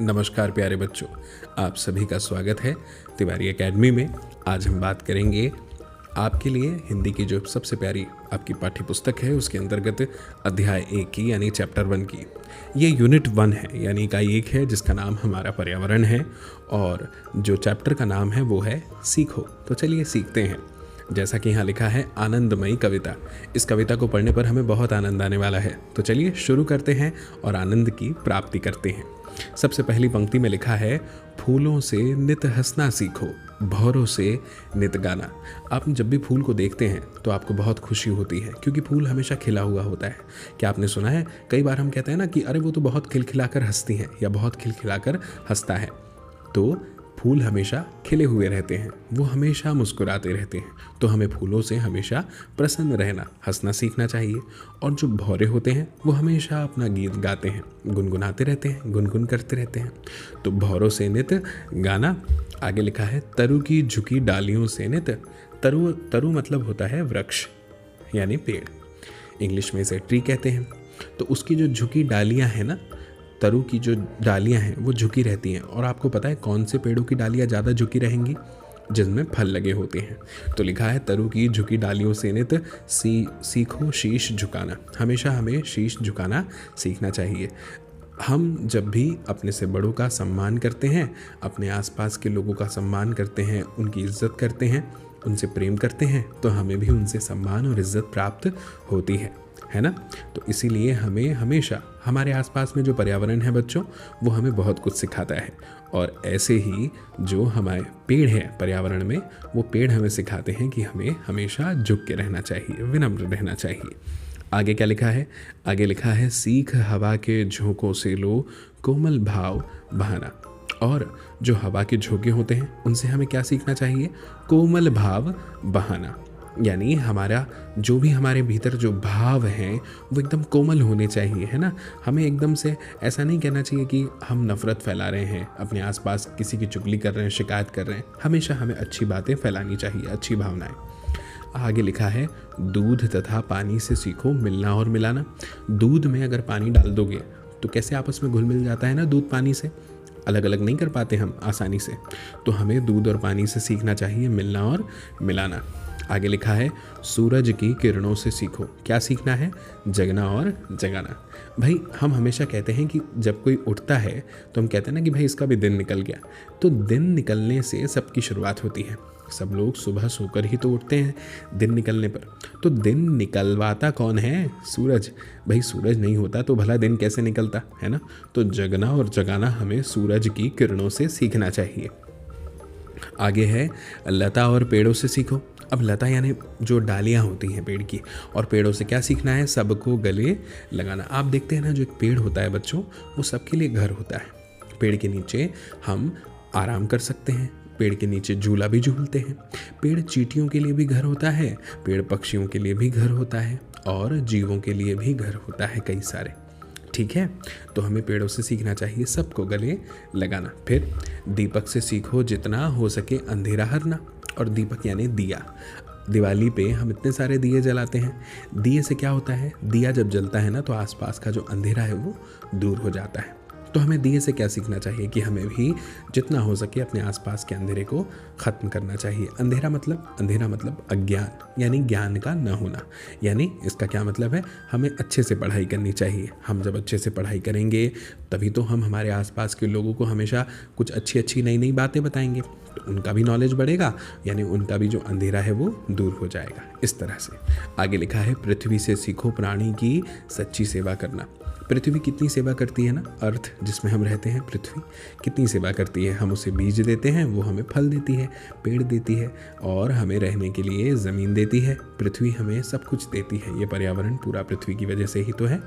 नमस्कार प्यारे बच्चों, आप सभी का स्वागत है तिवारी एकेडमी में। आज हम बात करेंगे आपके लिए हिंदी की जो सबसे प्यारी आपकी पाठ्य पुस्तक है उसके अंतर्गत अध्याय 1 की यानी चैप्टर 1 की। ये यूनिट 1 है यानी इकाई 1 है जिसका नाम हमारा पर्यावरण है और जो चैप्टर का नाम है वो है सीखो। तो चलिए सीखते हैं। जैसा कि यहाँ लिखा है आनंदमयी कविता। इस कविता को पढ़ने पर हमें बहुत आनंद आने वाला है। तो चलिए शुरू करते हैं और आनंद की प्राप्ति करते हैं। सबसे पहली पंक्ति में लिखा है, फूलों से नित हंसना सीखो, भौरों से नित गाना। आप जब भी फूल को देखते हैं तो आपको बहुत खुशी होती है क्योंकि फूल हमेशा खिला हुआ होता है। क्या आपने सुना है, कई बार हम कहते हैं ना कि अरे वो तो बहुत खिलखिलाकर हंसती हैं या बहुत खिलखिलाकर हंसता है। तो फूल हमेशा खिले हुए रहते हैं, वो हमेशा मुस्कुराते रहते हैं। तो हमें फूलों से हमेशा प्रसन्न रहना, हंसना सीखना चाहिए। और जो भौरे होते हैं वो हमेशा अपना गीत गाते हैं, गुनगुनाते रहते हैं, गुनगुन करते रहते हैं। तो भौरों से नित गाना। आगे लिखा है, तरु की झुकी डालियों से नित। तरु मतलब होता है वृक्ष यानी पेड़, इंग्लिश में इसे ट्री कहते हैं। तो उसकी जो झुकी डालियाँ हैं ना, तरु की जो डालियाँ हैं वो झुकी रहती हैं। और आपको पता है कौन से पेड़ों की डालियाँ ज़्यादा झुकी रहेंगी? जिनमें फल लगे होते हैं। तो लिखा है, तरु की झुकी डालियों से नित सीखो शीश झुकाना। हमेशा हमें शीश झुकाना सीखना चाहिए। हम जब भी अपने से बड़ों का सम्मान करते हैं, अपने आसपास के लोगों का सम्मान करते हैं, उनकी इज्जत करते हैं, उनसे प्रेम करते हैं, तो हमें भी उनसे सम्मान और इज्जत प्राप्त होती है ना। तो इसीलिए हमें हमेशा हमारे आसपास में जो पर्यावरण है बच्चों, वो हमें बहुत कुछ सिखाता है। और ऐसे ही जो हमारे पेड़ हैं पर्यावरण में, वो पेड़ हमें सिखाते हैं कि हमें हमेशा झुक के रहना चाहिए, विनम्र रहना चाहिए। आगे क्या लिखा है? आगे लिखा है, सीख हवा के झोंकों से लो कोमल भाव बहाना। और जो हवा के झोंके होते हैं उनसे हमें क्या सीखना चाहिए? कोमल भाव बहाना। यानी हमारा जो भी हमारे भीतर जो भाव हैं वो एकदम कोमल होने चाहिए, है ना। हमें एकदम से ऐसा नहीं कहना चाहिए कि हम नफ़रत फैला रहे हैं, अपने आसपास किसी की चुगली कर रहे हैं, शिकायत कर रहे हैं। हमेशा हमें अच्छी बातें फैलानी चाहिए, अच्छी भावनाएं। आगे लिखा है, दूध तथा पानी से सीखो मिलना और मिलाना। दूध में अगर पानी डाल दोगे तो कैसे आपस में घुल मिल जाता है ना, दूध पानी से अलग अलग नहीं कर पाते हम आसानी से। तो हमें दूध और पानी से सीखना चाहिए मिलना और मिलाना। आगे लिखा है, सूरज की किरणों से सीखो। क्या सीखना है? जगना और जगाना। भाई हम हमेशा कहते हैं कि जब कोई उठता है तो हम कहते हैं ना कि भाई इसका भी दिन निकल गया। तो दिन निकलने से सबकी शुरुआत होती है। सब लोग सुबह सोकर ही तो उठते हैं दिन निकलने पर। तो दिन निकलवाता कौन है? सूरज। भाई सूरज नहीं होता तो भला दिन कैसे निकलता, है ना। तो जगना और जगाना हमें सूरज की किरणों से सीखना चाहिए। आगे है, लता और पेड़ों से सीखो। अब लता यानी जो डालियाँ होती हैं पेड़ की, और पेड़ों से क्या सीखना है? सबको गले लगाना। आप देखते हैं ना, जो एक पेड़ होता है बच्चों, वो सबके लिए घर होता है। पेड़ के नीचे हम आराम कर सकते हैं, पेड़ के नीचे झूला भी झूलते हैं। पेड़ चींटियों के लिए भी घर होता है, पेड़ पक्षियों के लिए भी घर होता है, और जीवों के लिए भी घर होता है कई सारे। ठीक है, तो हमें पेड़ों से सीखना चाहिए सबको गले लगाना। फिर दीपक से सीखो जितना हो सके अंधेरा हरना। और दीपक यानी दिया। दिवाली पे हम इतने सारे दिए जलाते हैं। दिए से क्या होता है? दिया जब जलता है ना तो आसपास का जो अंधेरा है वो दूर हो जाता है। तो हमें दिए से क्या सीखना चाहिए कि हमें भी जितना हो सके अपने आसपास के अंधेरे को ख़त्म करना चाहिए। अंधेरा मतलब अज्ञान, यानी ज्ञान का न होना। यानी इसका क्या मतलब है? हमें अच्छे से पढ़ाई करनी चाहिए। हम जब अच्छे से पढ़ाई करेंगे तभी तो हम हमारे आसपास के लोगों को हमेशा कुछ अच्छी अच्छी नई नई बातें बताएंगे, तो उनका भी नॉलेज बढ़ेगा, यानी उनका भी जो अंधेरा है वो दूर हो जाएगा। इस तरह से आगे लिखा है, पृथ्वी से सीखो प्राणी की सच्ची सेवा करना। पृथ्वी कितनी सेवा करती है ना, अर्थ जिसमें हम रहते हैं, पृथ्वी कितनी सेवा करती है। हम उसे बीज देते हैं, वो हमें फल देती है, पेड़ देती है, और हमें रहने के लिए ज़मीन देती है। पृथ्वी हमें सब कुछ देती है। ये पर्यावरण पूरा पृथ्वी की वजह से ही तो है।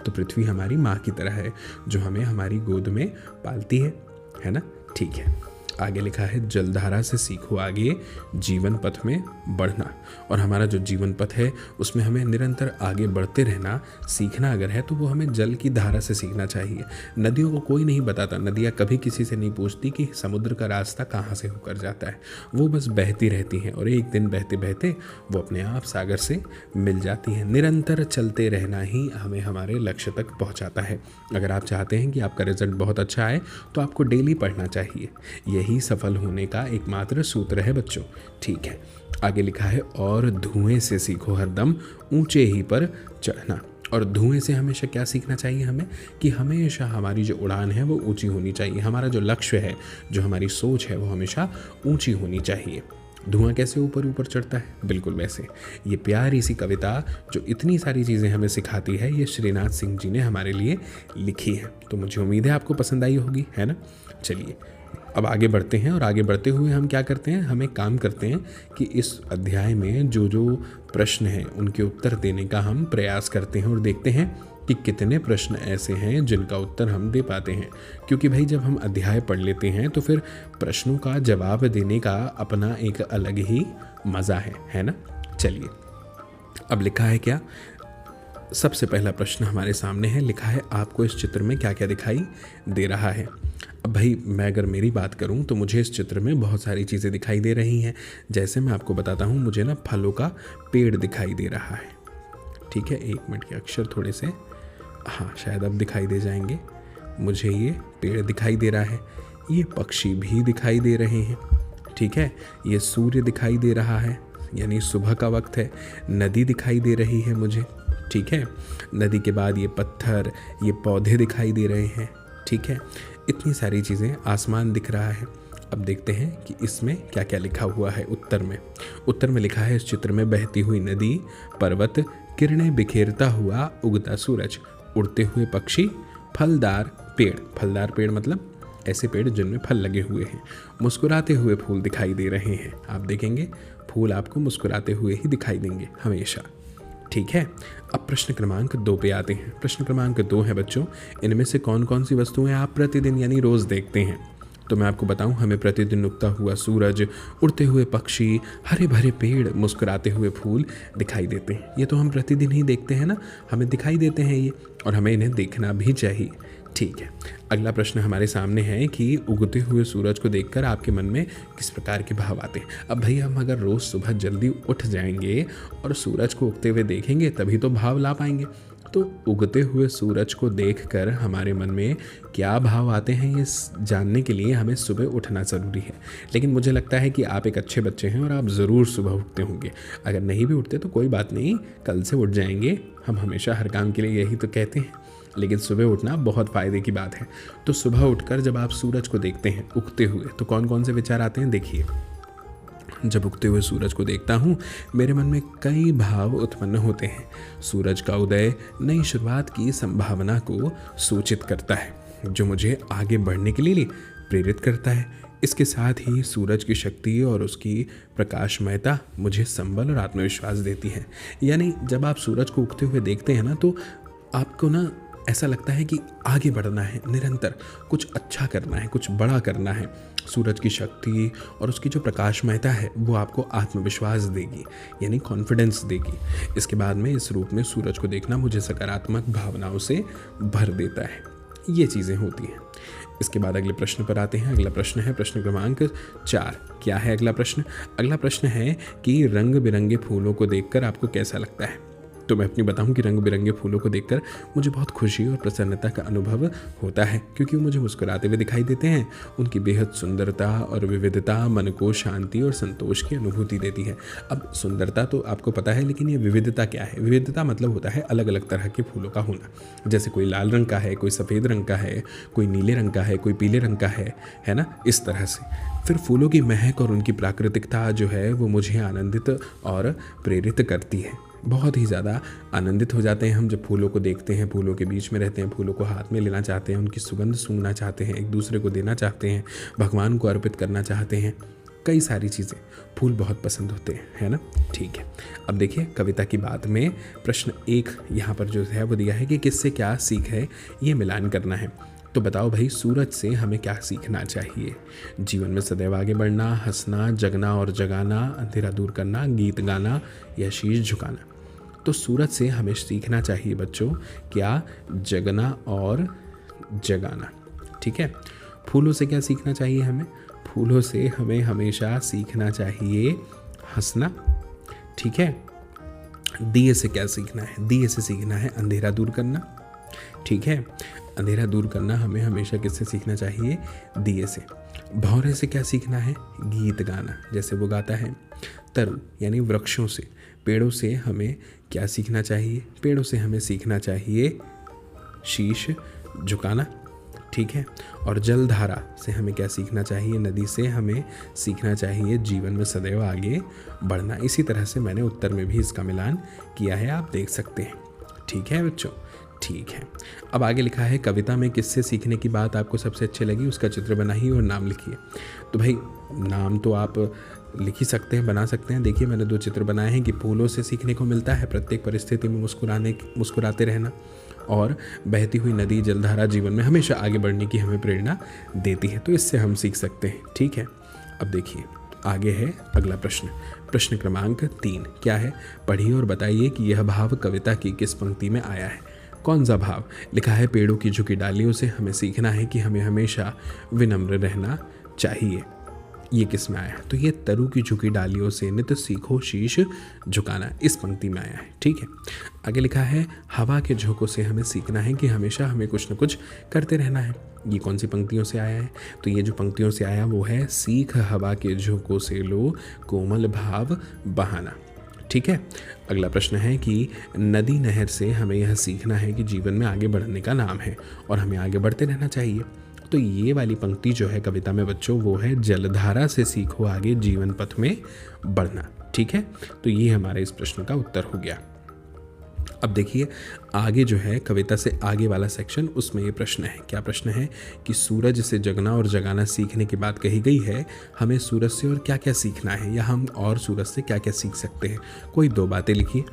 तो पृथ्वी हमारी माँ की तरह है जो हमें हमारी गोद में पालती है ना। ठीक है, आगे लिखा है जलधारा से सीखो आगे जीवन पथ में बढ़ना। और हमारा जो जीवन पथ है उसमें हमें निरंतर आगे बढ़ते रहना, सीखना अगर है तो वो हमें जल की धारा से सीखना चाहिए। नदियों को कोई नहीं बताता, नदियाँ कभी किसी से नहीं पूछती कि समुद्र का रास्ता कहाँ से होकर जाता है, वो बस बहती रहती हैं और एक दिन बहते बहते वो अपने आप सागर से मिल जाती हैं। निरंतर चलते रहना ही हमें हमारे लक्ष्य तक पहुँचाता है। अगर आप चाहते हैं कि आपका रिजल्ट बहुत अच्छा आए तो आपको डेली पढ़ना चाहिए, यही सफल होने का एकमात्र सूत्र है बच्चों। ठीक है, आगे लिखा है और धुएं से सीखो हरदम ऊंचे ही पर चढ़ना। और धुएं से हमेशा क्या सीखना चाहिए हमें, कि हमेशा हमारी जो उड़ान है वो ऊंची होनी चाहिए, हमारा जो लक्ष्य है, जो हमारी सोच है वो हमेशा ऊंची होनी चाहिए। धुआं कैसे ऊपर ऊपर चढ़ता है, बिल्कुल वैसे। ये प्यारी सी कविता जो इतनी सारी चीज़ें हमें सिखाती है, ये श्रीनाथ सिंह जी ने हमारे लिए लिखी है। तो मुझे उम्मीद है आपको पसंद आई होगी, है ना। चलिए अब आगे बढ़ते हैं, और आगे बढ़ते हुए हम क्या करते हैं, हम एक काम करते हैं कि इस अध्याय में जो जो प्रश्न हैं उनके उत्तर देने का हम प्रयास करते हैं और देखते हैं कि कितने प्रश्न ऐसे हैं जिनका उत्तर हम दे पाते हैं। क्योंकि भाई जब हम अध्याय पढ़ लेते हैं तो फिर प्रश्नों का जवाब देने का अपना एक अलग ही मज़ा है ना। चलिए अब लिखा है क्या, सबसे पहला प्रश्न हमारे सामने है, लिखा है आपको इस चित्र में क्या क्या दिखाई दे रहा है। अब भाई मैं अगर मेरी बात करूं तो मुझे इस चित्र में बहुत सारी चीज़ें दिखाई दे रही हैं। जैसे मैं आपको बताता हूं, मुझे ना फलों का पेड़ दिखाई दे रहा है। ठीक है, एक मिनट के अक्षर थोड़े से, हाँ शायद अब दिखाई दे जाएंगे। मुझे ये पेड़ दिखाई दे रहा है, ये पक्षी भी दिखाई दे रहे हैं। ठीक है, ये सूर्य दिखाई दे रहा है, यानी सुबह का वक्त है। नदी दिखाई दे रही है मुझे। ठीक है, नदी के बाद ये पत्थर, ये पौधे दिखाई दे रहे हैं। ठीक है, इतनी सारी चीज़ें, आसमान दिख रहा है। अब देखते हैं कि इसमें क्या क्या लिखा हुआ है उत्तर में। उत्तर में लिखा है इस चित्र में बहती हुई नदी, पर्वत, किरणें बिखेरता हुआ उगता सूरज, उड़ते हुए पक्षी, फलदार पेड़। फलदार पेड़ मतलब ऐसे पेड़ जिनमें फल लगे हुए हैं। मुस्कुराते हुए फूल दिखाई दे रहे हैं। आप देखेंगे फूल आपको मुस्कुराते हुए ही दिखाई देंगे हमेशा। ठीक है, अब प्रश्न क्रमांक 2 पे आते हैं। प्रश्न क्रमांक 2 है बच्चों, इनमें से कौन कौन सी वस्तुएं आप प्रतिदिन यानी रोज़ देखते हैं। तो मैं आपको बताऊं, हमें प्रतिदिन उगता हुआ सूरज, उड़ते हुए पक्षी, हरे भरे पेड़, मुस्कुराते हुए फूल दिखाई देते हैं। ये तो हम प्रतिदिन ही देखते हैं ना, हमें दिखाई देते हैं ये, और हमें इन्हें देखना भी चाहिए। ठीक है, अगला प्रश्न हमारे सामने है कि उगते हुए सूरज को देखकर आपके मन में किस प्रकार के भाव आते हैं। अब भाई हम अगर रोज़ सुबह जल्दी उठ जाएंगे और सूरज को उगते हुए देखेंगे तभी तो भाव ला पाएंगे। तो उगते हुए सूरज को देखकर हमारे मन में क्या भाव आते हैं, ये जानने के लिए हमें सुबह उठना ज़रूरी है। लेकिन मुझे लगता है कि आप एक अच्छे बच्चे हैं और आप ज़रूर सुबह उठते होंगे। अगर नहीं भी उठते तो कोई बात नहीं, कल से उठ जाएंगे। हम हमेशा हर काम के लिए यही तो कहते हैं, लेकिन सुबह उठना बहुत फ़ायदे की बात है। तो सुबह उठकर जब आप सूरज को देखते हैं उगते हुए, तो कौन कौन से विचार आते हैं देखिए। जब उगते हुए सूरज को देखता हूँ मेरे मन में कई भाव उत्पन्न होते हैं। सूरज का उदय नई शुरुआत की संभावना को सूचित करता है, जो मुझे आगे बढ़ने के लिए प्रेरित करता है। इसके साथ ही सूरज की शक्ति और उसकी प्रकाशमयता मुझे संबल और आत्मविश्वास देती है। यानी जब आप सूरज को उगते हुए देखते हैं ना, तो आपको ना ऐसा लगता है कि आगे बढ़ना है, निरंतर कुछ अच्छा करना है, कुछ बड़ा करना है। सूरज की शक्ति और उसकी जो प्रकाशमयता है वो आपको आत्मविश्वास देगी, यानी कॉन्फिडेंस देगी। इसके बाद में इस रूप में सूरज को देखना मुझे सकारात्मक भावनाओं से भर देता है। ये चीज़ें होती हैं। इसके बाद अगले प्रश्न पर आते हैं। अगला प्रश्न है प्रश्न क्रमांक 4। क्या है अगला प्रश्न? अगला प्रश्न है कि रंग बिरंगे फूलों को देखकर आपको कैसा लगता है। तो मैं अपनी बताऊं कि रंग बिरंगे फूलों को देखकर मुझे बहुत खुशी और प्रसन्नता का अनुभव होता है, क्योंकि वो मुझे मुस्कुराते हुए दिखाई देते हैं। उनकी बेहद सुंदरता और विविधता मन को शांति और संतोष की अनुभूति देती है। अब सुंदरता तो आपको पता है, लेकिन ये विविधता क्या है? विविधता मतलब होता है अलग अलग तरह के फूलों का होना। जैसे कोई लाल रंग का है, कोई सफ़ेद रंग का है, कोई नीले रंग का है, कोई पीले रंग का है ना, इस तरह से। फिर फूलों की महक और उनकी प्राकृतिकता जो है वो मुझे आनंदित और प्रेरित करती है। बहुत ही ज़्यादा आनंदित हो जाते हैं हम जब फूलों को देखते हैं, फूलों के बीच में रहते हैं, फूलों को हाथ में लेना चाहते हैं, उनकी सुगंध सूंघना चाहते हैं, एक दूसरे को देना चाहते हैं, भगवान को अर्पित करना चाहते हैं। कई सारी चीज़ें, फूल बहुत पसंद होते हैं, है ना। ठीक है, अब देखिए कविता की बात में प्रश्न 1 यहाँ पर जो है वो दिया है कि किससे क्या सीख है, ये मिलान करना है। तो बताओ भाई, सूरज से हमें क्या सीखना चाहिए? जीवन में सदैव आगे बढ़ना, हंसना, जगना और जगाना, अंधेरा दूर करना, गीत गाना या शीश झुकाना। तो सूरज से हमें सीखना चाहिए बच्चों क्या? जगना और जगाना। ठीक है। फूलों से क्या सीखना चाहिए हमें? फूलों से हमें हमेशा सीखना चाहिए हंसना। ठीक है। दिए से क्या सीखना है? दिए से सीखना है अंधेरा दूर करना। ठीक है। अंधेरा दूर करना हमें हमेशा किससे सीखना चाहिए? दिए से। भौरे से क्या सीखना है? गीत गाना, जैसे वो गाता है। तरु यानी वृक्षों से, पेड़ों से हमें क्या सीखना चाहिए? पेड़ों से हमें सीखना चाहिए शीश झुकाना। ठीक है। और जलधारा से हमें क्या सीखना चाहिए? नदी से हमें सीखना चाहिए जीवन में सदैव आगे बढ़ना। इसी तरह से मैंने उत्तर में भी इसका मिलान किया है, आप देख सकते हैं। ठीक है बच्चों, ठीक है। अब आगे लिखा है, कविता में किससे सीखने की बात आपको सबसे अच्छी लगी, उसका चित्र बनाइए और नाम लिखिए। तो भाई नाम तो आप लिख ही सकते हैं, बना सकते हैं। देखिए मैंने 2 चित्र बनाए हैं कि फूलों से सीखने को मिलता है प्रत्येक परिस्थिति में मुस्कुराते रहना, और बहती हुई नदी जलधारा जीवन में हमेशा आगे बढ़ने की हमें प्रेरणा देती है। तो इससे हम सीख सकते हैं। ठीक है। अब देखिए आगे है अगला प्रश्न, प्रश्न क्रमांक 3 क्या है? पढ़िए और बताइए कि यह भाव कविता की किस पंक्ति में आया है। कौन सा भाव? लिखा है, पेड़ों की झुकी डालियों से हमें सीखना है कि हमें हमेशा विनम्र रहना चाहिए। ये किस में आया है? तो ये तरु की झुकी डालियों से नित्य सीखो शीश झुकाना, इस पंक्ति में आया है। ठीक है। आगे लिखा है, हवा के झोंकों से हमें सीखना है कि हमेशा हमें कुछ न कुछ करते रहना है। ये कौन सी पंक्तियों से आया है? तो ये जो पंक्तियों से आया वो है, सीख हवा के झोंकों से लो कोमल भाव बहाना। ठीक है। अगला प्रश्न है कि नदी नहर से हमें यह सीखना है कि जीवन में आगे बढ़ने का नाम है और हमें आगे बढ़ते रहना चाहिए। तो ये वाली पंक्ति जो है कविता में बच्चों, वो है, जलधारा से सीखो आगे जीवन पथ में बढ़ना। ठीक है। तो ये हमारे इस प्रश्न का उत्तर हो गया। अब देखिए आगे जो है कविता से आगे वाला सेक्शन, उसमें ये प्रश्न है। क्या प्रश्न है कि सूरज से जगना और जगाना सीखने की बात कही गई है, हमें सूरज से और क्या क्या सीखना है, या हम और सूरज से क्या क्या सीख सकते हैं। कोई 2 बातें लिखिए।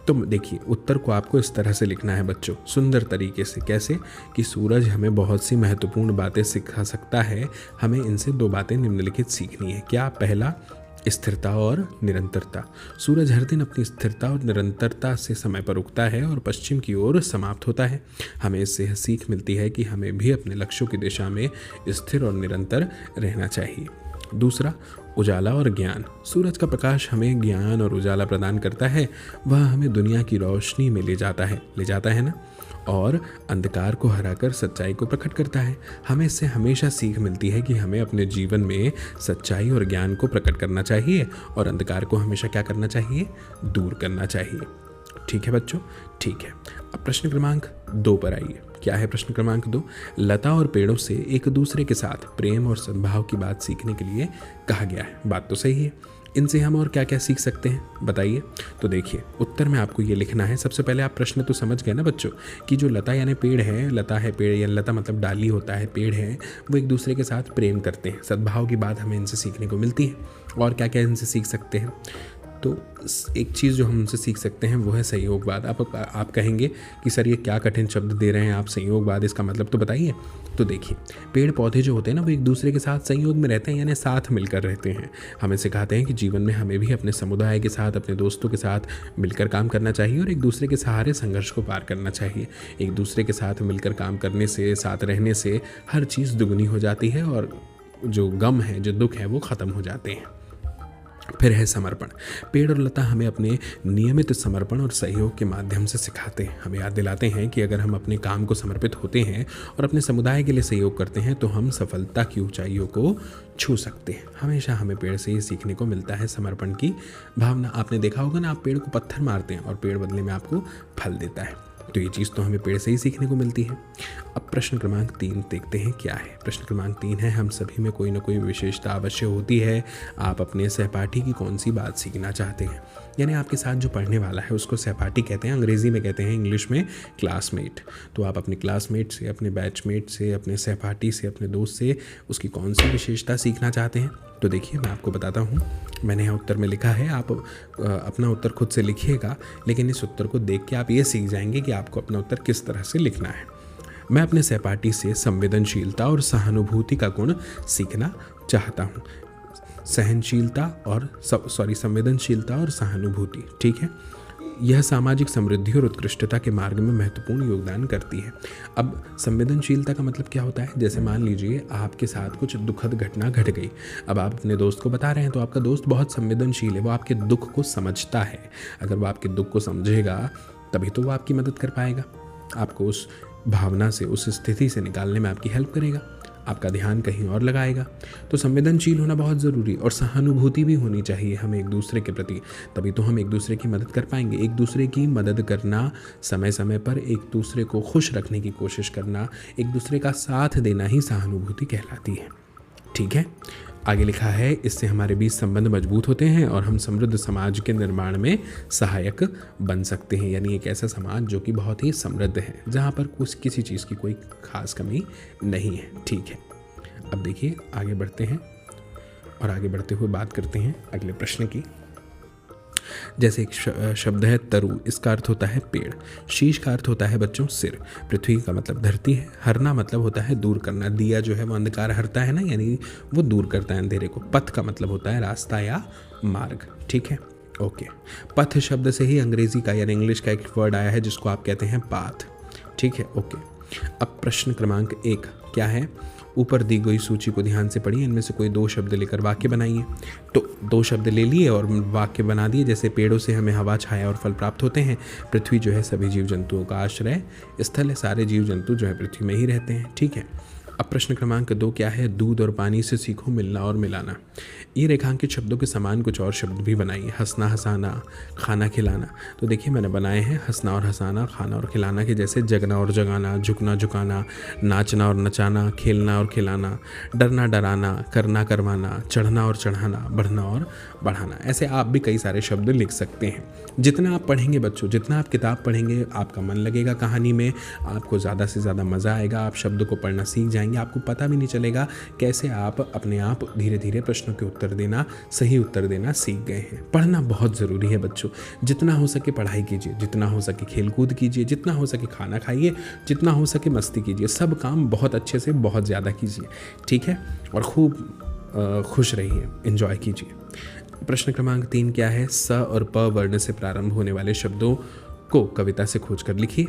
तो देखिए उत्तर को आपको इस तरह से लिखना है बच्चों, सुंदर तरीके से। कैसे? कि सूरज हमें बहुत सी महत्वपूर्ण बातें सिखा सकता है, हमें इनसे 2 बातें निम्नलिखित सीखनी है। क्या? पहला, स्थिरता और निरंतरता। सूरज हर दिन अपनी स्थिरता और निरंतरता से समय पर उगता है और पश्चिम की ओर समाप्त होता है। हमें इससे यह सीख मिलती है कि हमें भी अपने लक्ष्यों की दिशा में स्थिर और निरंतर रहना चाहिए। दूसरा, उजाला और ज्ञान। सूरज का प्रकाश हमें ज्ञान और उजाला प्रदान करता है, वह हमें दुनिया की रोशनी में ले जाता है ना, और अंधकार को हराकर सच्चाई को प्रकट करता है। हमें इससे हमेशा सीख मिलती है कि हमें अपने जीवन में सच्चाई और ज्ञान को प्रकट करना चाहिए और अंधकार को हमेशा क्या करना चाहिए? दूर करना चाहिए। ठीक है बच्चों, ठीक है। अब प्रश्न क्रमांक 2 पर आइए। क्या है प्रश्न क्रमांक 2? लता और पेड़ों से एक दूसरे के साथ प्रेम और सद्भाव की बात सीखने के लिए कहा गया है। बात तो सही है, इनसे हम और क्या क्या सीख सकते हैं बताइए। तो देखिए उत्तर में आपको ये लिखना है। सबसे पहले आप प्रश्न तो समझ गए ना बच्चों कि जो लता यानी पेड़ है, लता है पेड़, या लता मतलब डाली होता है, पेड़ है, वो एक दूसरे के साथ प्रेम करते हैं। सद्भाव की बात हमें इनसे सीखने को मिलती है। और क्या क्या इनसे सीख सकते हैं? तो एक चीज़ जो हम उनसे सीख सकते हैं वो है संयोगवाद। आप कहेंगे कि सर ये क्या कठिन शब्द दे रहे हैं आप, संयोगवाद, इसका मतलब तो बताइए। तो देखिए पेड़ पौधे जो होते हैं ना, वो एक दूसरे के साथ संयोग में रहते हैं, यानी साथ मिलकर रहते हैं। हमें सिखाते हैं कि जीवन में हमें भी अपने समुदाय के साथ, अपने दोस्तों के साथ मिलकर काम करना चाहिए और एक दूसरे के सहारे संघर्ष को पार करना चाहिए। एक दूसरे के साथ मिलकर काम करने से, साथ रहने से हर चीज़ दुगनी हो जाती है और जो गम है, जो दुख है, वो ख़त्म हो जाते हैं। फिर है समर्पण। पेड़ और लता हमें अपने नियमित समर्पण और सहयोग के माध्यम से सिखाते हैं, हमें याद दिलाते हैं कि अगर हम अपने काम को समर्पित होते हैं और अपने समुदाय के लिए सहयोग करते हैं तो हम सफलता की ऊंचाइयों को छू सकते हैं। हमेशा हमें पेड़ से ही सीखने को मिलता है समर्पण की भावना। आपने देखा होगा ना, आप पेड़ को पत्थर मारते हैं और पेड़ बदले में आपको फल देता है। तो ये चीज़ तो हमें पेड़ से ही सीखने को मिलती है। अब प्रश्न क्रमांक 3 देखते हैं क्या है। प्रश्न क्रमांक 3 है, हम सभी में कोई ना कोई विशेषता अवश्य होती है। आप अपने सहपाठी की कौन सी बात सीखना चाहते हैं? यानी आपके साथ जो पढ़ने वाला है उसको सहपाठी कहते हैं, अंग्रेज़ी में कहते हैं, इंग्लिश में क्लासमेट। तो आप अपने क्लासमेट से, अपने बैचमेट से, अपने सहपाठी से, अपने दोस्त से उसकी कौन सी विशेषता सीखना चाहते हैं? तो देखिए मैं आपको बताता हूँ, मैंने यहाँ उत्तर में लिखा है, आप अपना उत्तर खुद से लिखिएगा, लेकिन इस उत्तर को देख के आप ये सीख जाएंगे कि आपको अपना उत्तर किस तरह से लिखना है। मैं अपने सहपाठी से संवेदनशीलता और सहानुभूति का गुण सीखना चाहता हूँ। संवेदनशीलता और सहानुभूति, ठीक है। यह सामाजिक समृद्धि और उत्कृष्टता के मार्ग में महत्वपूर्ण योगदान करती है। अब संवेदनशीलता का मतलब क्या होता है? जैसे मान लीजिए आपके साथ कुछ दुखद घटना घट गई, अब आप अपने दोस्त को बता रहे हैं, तो आपका दोस्त बहुत संवेदनशील है, वो आपके दुख को समझता है। अगर वो आपके दुख को समझेगा तभी तो वो आपकी मदद कर पाएगा, आपको उस भावना से, उस स्थिति से निकालने में आपकी हेल्प करेगा, आपका ध्यान कहीं और लगाएगा। तो संवेदनशील होना बहुत ज़रूरी, और सहानुभूति भी होनी चाहिए हमें एक दूसरे के प्रति, तभी तो हम एक दूसरे की मदद कर पाएंगे। एक दूसरे की मदद करना, समय समय पर एक दूसरे को खुश रखने की कोशिश करना, एक दूसरे का साथ देना ही सहानुभूति कहलाती है, ठीक है। आगे लिखा है, इससे हमारे बीच संबंध मजबूत होते हैं और हम समृद्ध समाज के निर्माण में सहायक बन सकते हैं। यानी एक ऐसा समाज जो कि बहुत ही समृद्ध है, जहाँ पर किसी चीज़ की कोई खास कमी नहीं है, ठीक है। अब देखिए आगे बढ़ते हैं, और आगे बढ़ते हुए बात करते हैं अगले प्रश्न की। जैसे एक शब्द है तरु, इसका अर्थ होता है पेड़। शीश का अर्थ होता है बच्चों सिर। पृथ्वी का मतलब धरती है। हरना मतलब होता है दूर करना। दिया जो है वो अंधकार हरता है ना, यानी वो दूर करता है अंधेरे को। पथ का मतलब होता है रास्ता या मार्ग, ठीक है, ओके। पथ शब्द से ही अंग्रेजी का यानी इंग्लिश का एक वर्ड आया है जिसको आप कहते हैं पाथ, ठीक है, ओके। अब प्रश्न क्रमांक 1 क्या है? ऊपर दी गई सूची को ध्यान से पढ़िए, इनमें से कोई 2 शब्द लेकर वाक्य बनाइए। तो 2 शब्द ले लिए और वाक्य बना दिए। जैसे पेड़ों से हमें हवा, छाया और फल प्राप्त होते हैं। पृथ्वी जो है सभी जीव जंतुओं का आश्रय स्थल है। सारे जीव जंतु जो है पृथ्वी में ही रहते हैं, ठीक है। अब प्रश्न क्रमांक 2 क्या है? दूध और पानी से सीखो मिलना और मिलाना। ये रेखांकित शब्दों के समान कुछ और शब्द भी बनाइए। हंसना, हंसाना, खाना, खिलाना। तो देखिए मैंने बनाए हैं हंसना और हंसाना, खाना और खिलाना के जैसे जगना और जगाना, झुकना झुकाना, नाचना और नचाना, खेलना और खिलाना, डरना डराना, करना करवाना, चढ़ना और चढ़ाना, बढ़ना और बढ़ाना। ऐसे आप भी कई सारे शब्द लिख सकते हैं। जितना आप पढ़ेंगे बच्चों, जितना आप किताब पढ़ेंगे, आपका मन लगेगा कहानी में, आपको ज़्यादा से ज़्यादा मज़ा आएगा, आप शब्द को पढ़ना सीख जाएंगे। आपको पता भी नहीं चलेगा कैसे आप अपने आप धीरे धीरे प्रश्नों के उत्तर देना, सही उत्तर देना सीख गए हैं। पढ़ना बहुत ज़रूरी है बच्चों। जितना हो सके पढ़ाई कीजिए, जितना हो सके खेलकूद कीजिए, जितना हो सके खाना खाइए, जितना हो सके मस्ती कीजिए। सब काम बहुत अच्छे से बहुत ज़्यादा कीजिए, ठीक है, और खूब खुश रहिए, एंजॉय कीजिए। प्रश्न क्रमांक 3 क्या है? स और प वर्ण से प्रारंभ होने वाले शब्दों को कविता से खोज कर लिखिए।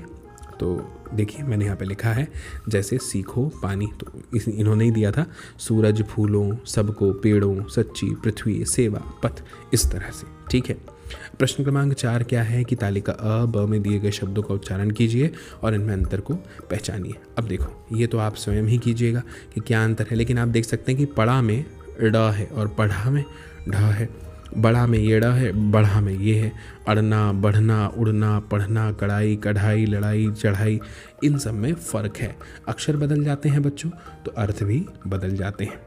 तो देखिए मैंने यहाँ पे लिखा है, जैसे सीखो, पानी, तो इन्होंने ही दिया था, सूरज, फूलों, सबको, पेड़ों, सच्ची, पृथ्वी, सेवा, पथ, इस तरह से, ठीक है। प्रश्न क्रमांक 4 क्या है? कि तालिका अ, ब में दिए गए शब्दों का उच्चारण कीजिए और इनमें अंतर को पहचानिए। अब देखो ये तो आप स्वयं ही कीजिएगा कि क्या अंतर है, लेकिन आप देख सकते हैं कि पढ़ा में ड है और पढ़ा में ढ है। बड़ा में ये ड़ है, बढ़ा में ये है। अड़ना, बढ़ना, उड़ना, पढ़ना, कढ़ाई, कढ़ाई, लड़ाई, चढ़ाई, इन सब में फ़र्क है। अक्षर बदल जाते हैं बच्चों तो अर्थ भी बदल जाते हैं।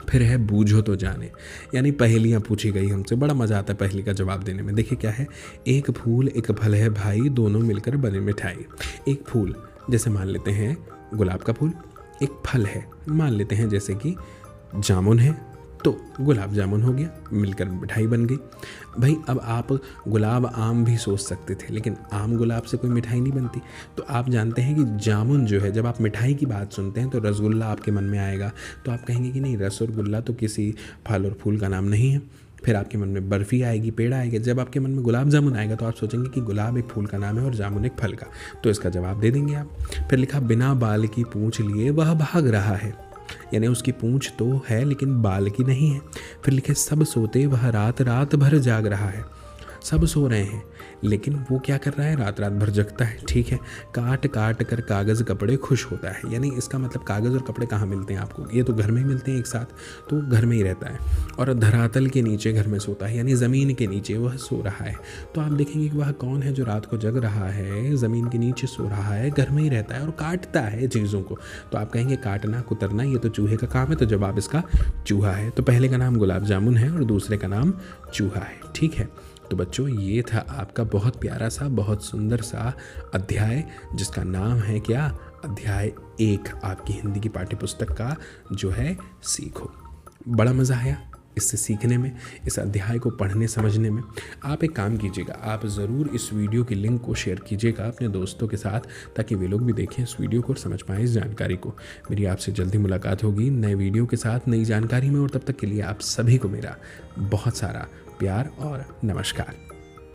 फिर है बूझो तो जाने, यानी पहेलियाँ पूछी गई हमसे। बड़ा मज़ा आता है पहेली का जवाब देने में। देखिए क्या है? एक फूल एक फल है भाई, दोनों मिलकर बने मिठाई। एक फूल जैसे मान लेते हैं गुलाब का फूल, एक फल है मान लेते हैं जैसे कि जामुन है, तो गुलाब जामुन हो गया, मिलकर मिठाई बन गई। भाई अब आप गुलाब आम भी सोच सकते थे, लेकिन आम गुलाब से कोई मिठाई नहीं बनती। तो आप जानते हैं कि जामुन जो है, जब आप मिठाई की बात सुनते हैं तो रसगुल्ला आपके मन में आएगा, तो आप कहेंगे कि नहीं, रस और गुल्ला तो किसी फल और फूल का नाम नहीं है। फिर आपके मन में बर्फ़ी आएगी, पेड़ आएगा। जब आपके मन में गुलाब जामुन आएगा तो आप सोचेंगे कि गुलाब एक फूल का नाम है और जामुन एक फल का, तो इसका जवाब दे देंगे आप। फिर लिखा बिना बाल की पूँछ लिए वह भाग रहा है, यानी उसकी पूंछ तो है लेकिन बाल की नहीं है। फिर लिखे सब सोते वह रात रात भर जाग रहा है। सब सो रहे हैं लेकिन वो क्या कर रहा है? रात रात भर जगता है, ठीक है। काट काट कर कागज़ कपड़े खुश होता है, यानी इसका मतलब कागज़ और कपड़े कहाँ मिलते हैं आपको? ये तो घर में ही मिलते हैं एक साथ, तो घर में ही रहता है। और धरातल के नीचे घर में सोता है, यानी ज़मीन के नीचे वह सो रहा है। तो आप देखेंगे कि वह कौन है जो रात को जग रहा है, ज़मीन के नीचे सो रहा है, घर में ही रहता है और काटता है चीज़ों को। तो आप कहेंगे काटना, कुतरना ये तो चूहे का काम है, तो जवाब इसका चूहा है। तो पहले का नाम गुलाब जामुन है और दूसरे का नाम चूहा है, ठीक है। तो बच्चों ये था आपका बहुत प्यारा सा, बहुत सुंदर सा अध्याय, जिसका नाम है क्या? अध्याय 1 आपकी हिंदी की पाठ्य पुस्तक का, जो है सीखो। बड़ा मज़ा आया, इससे सीखने में, इस अध्याय को पढ़ने समझने में। आप एक काम कीजिएगा, आप ज़रूर इस वीडियो की लिंक को शेयर कीजिएगा अपने दोस्तों के साथ, ताकि वे लोग भी देखें इस वीडियो को और समझ पाएँ इस जानकारी को। मेरी आपसे जल्दी मुलाकात होगी नए वीडियो के साथ, नई जानकारी में, और तब तक के लिए आप सभी को मेरा बहुत सारा प्यार और नमस्कार।